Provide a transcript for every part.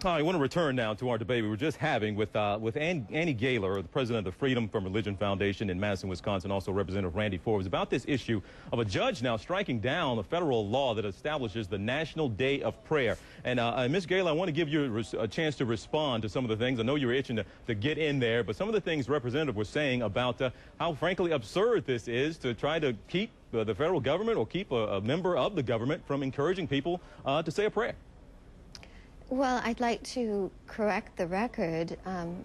I want to return now to our debate we were just having with Annie Gaylor, the president of the Freedom from Religion Foundation in Madison, Wisconsin, also Representative Randy Forbes, about this issue of a judge now striking down a federal law that establishes the National Day of Prayer. And Ms. Gaylor, I want to give you a chance to respond to some of the things. I know you were itching to get in there, but some of the things Representative was saying about how frankly absurd this is to try to keep the federal government or keep a member of the government from encouraging people to say a prayer. Well, I'd like to correct the record.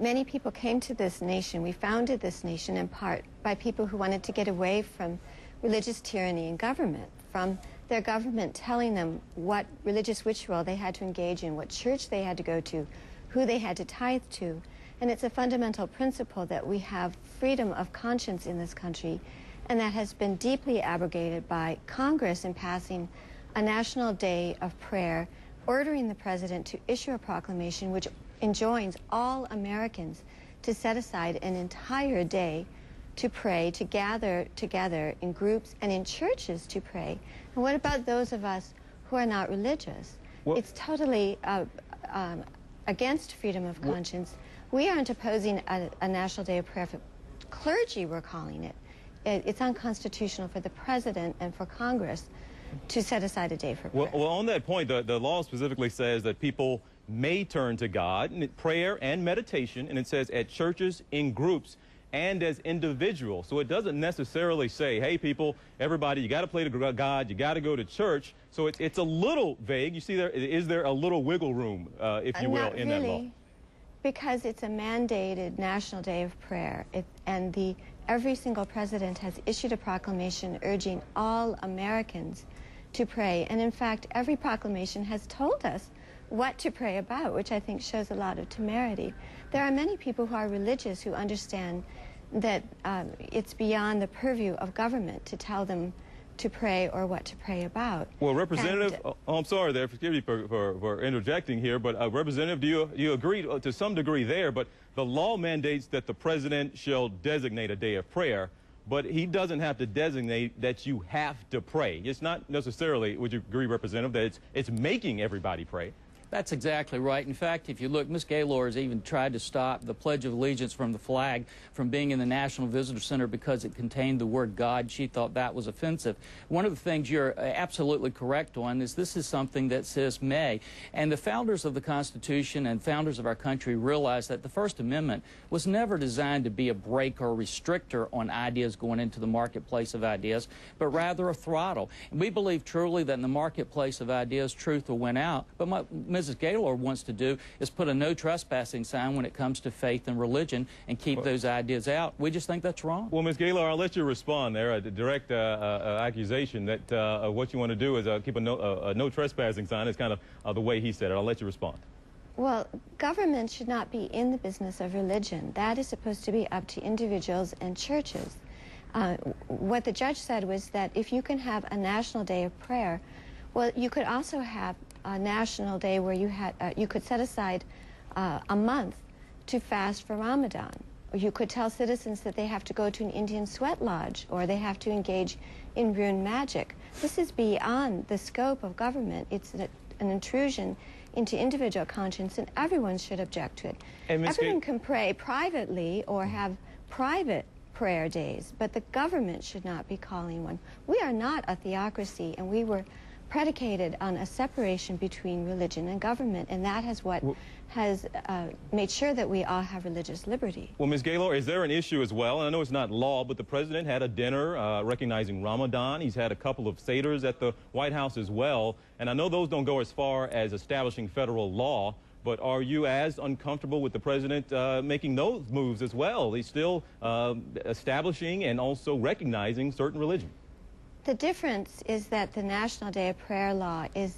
Many people came to this nation. We founded this nation in part by people who wanted to get away from religious tyranny in government, from their government telling them what religious ritual they had to engage in, what church they had to go to, who they had to tithe to. And it's a fundamental principle that we have freedom of conscience in this country, and that has been deeply abrogated by Congress in passing a National Day of Prayer, ordering the president to issue a proclamation which enjoins all Americans to set aside an entire day to pray, to gather together in groups and in churches to pray. And what about those of us who are not religious? Well, it's totally against freedom of conscience. We aren't opposing a National Day of Prayer for clergy, we're calling it. It's unconstitutional for the president and for Congress to set aside a day for prayer. Well, on that point, the law specifically says that people may turn to God in prayer and meditation, and it says at churches, in groups, and as individuals. So it doesn't necessarily say, hey, people, everybody, you got to pray to God, you got to go to church. So it's a little vague. You see, is there a little wiggle room, if you will, in that law? Because it's a mandated National Day of Prayer, and every single president has issued a proclamation urging all Americans to pray. And in fact, every proclamation has told us what to pray about, which I think shows a lot of temerity. There are many people who are religious who understand that it's beyond the purview of government to tell them to pray or what to pray about. Well, Representative, I'm sorry there, forgive me for interjecting here, but Representative, do you agree to some degree there, but the law mandates that the president shall designate a day of prayer, but he doesn't have to designate that you have to pray. It's not necessarily, would you agree, Representative, that it's making everybody pray? That's exactly right. In fact, if you look, Ms. Gaylor has even tried to stop the Pledge of Allegiance from the flag from being in the National Visitor Center because it contained the word God. She thought that was offensive. One of the things you're absolutely correct on is this is something that says may. And the founders of the Constitution and founders of our country realized that the First Amendment was never designed to be a brake or restrictor on ideas going into the marketplace of ideas, but rather a throttle. And we believe truly that in the marketplace of ideas, truth will win out. But Mrs. Gaylor wants to do is put a no trespassing sign when it comes to faith and religion and keep those ideas out. We just think that's wrong. Well, Ms. Gaylor, I'll let you respond there. A direct accusation that what you want to do is keep a no trespassing sign. It's kind of the way he said it. I'll let you respond. Well, government should not be in the business of religion. That is supposed to be up to individuals and churches. What the judge said was that if you can have a National Day of Prayer, well, you could also have a national day where you could set aside a month to fast for Ramadan. Or you could tell citizens that they have to go to an Indian sweat lodge or they have to engage in rune magic. This is beyond the scope of government. It's an intrusion into individual conscience, and everyone should object to it. Everyone can pray privately or have private prayer days, but the government should not be calling one. We are not a theocracy, and we were predicated on a separation between religion and government, and that has has made sure that we all have religious liberty. Well, Ms. Gaylor, is there an issue as well? And I know it's not law, but the president had a dinner recognizing Ramadan. He's had a couple of seders at the White House as well, and I know those don't go as far as establishing federal law, but are you as uncomfortable with the president making those moves as well? He's still establishing and also recognizing certain religion. The difference is that the National Day of Prayer law is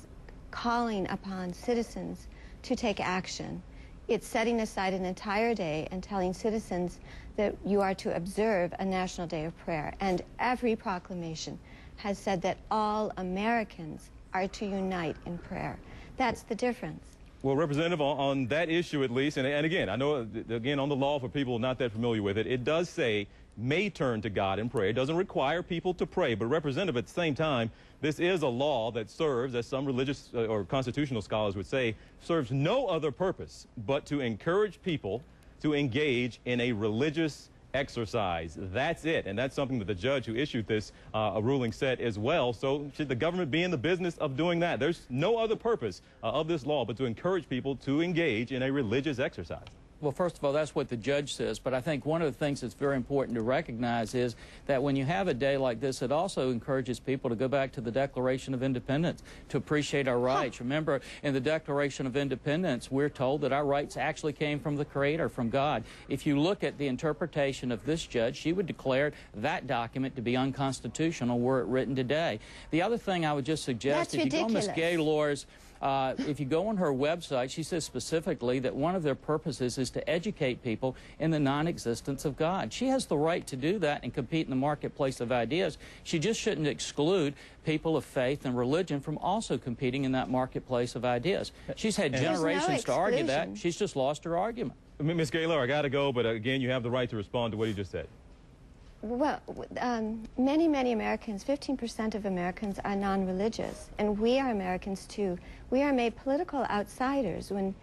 calling upon citizens to take action. It's setting aside an entire day and telling citizens that you are to observe a National Day of Prayer. And every proclamation has said that all Americans are to unite in prayer. That's the difference. Well, Representative, on that issue at least, and again, I know, again, on the law for people not that familiar with it, it does say may turn to God in prayer. It doesn't require people to pray, but Representative, at the same time, this is a law that serves, as some religious or constitutional scholars would say, serves no other purpose but to encourage people to engage in a religious exercise. That's it, and that's something that the judge who issued this ruling said as well. So should the government be in the business of doing that? There's no other purpose of this law but to encourage people to engage in a religious exercise. Well, first of all, that's what the judge says, but I think one of the things that's very important to recognize is that when you have a day like this, it also encourages people to go back to the Declaration of Independence, to appreciate our rights. Remember, in the Declaration of Independence, we're told that our rights actually came from the Creator, from God. If you look at the interpretation of this judge, she would declare that document to be unconstitutional were it written today. The other thing I would just suggest, That's if you go on Ms. ridiculous. Gaylor's if you go on her website, she says specifically that one of their purposes is to educate people in the non-existence of God. She has the right to do that and compete in the marketplace of ideas. She just shouldn't exclude people of faith and religion from also competing in that marketplace of ideas. She's had generations to argue that. She's just lost her argument. Ms. Gaylor, I got to go, but again, you have the right to respond to what he just said. Well, many Americans, 15% of Americans are non-religious, and we are Americans too. We are made political outsiders when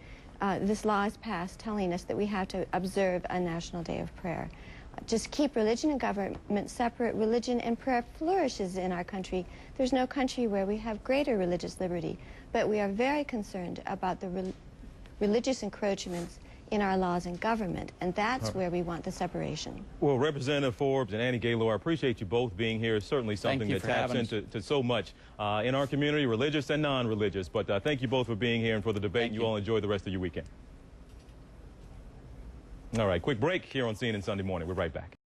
this law is passed telling us that we have to observe a National Day of Prayer. Just keep religion and government separate. Religion and prayer flourishes in our country. There's no country where we have greater religious liberty, but we are very concerned about the religious encroachments in our laws and government, and that's where we want the separation. Well, Representative Forbes and Annie Gaylor, I appreciate you both being here. It's certainly something that taps into so much in our community, religious and non-religious. But thank you both for being here and for the debate. You all enjoy the rest of your weekend. All right, quick break here on CNN Sunday Morning. We're right back.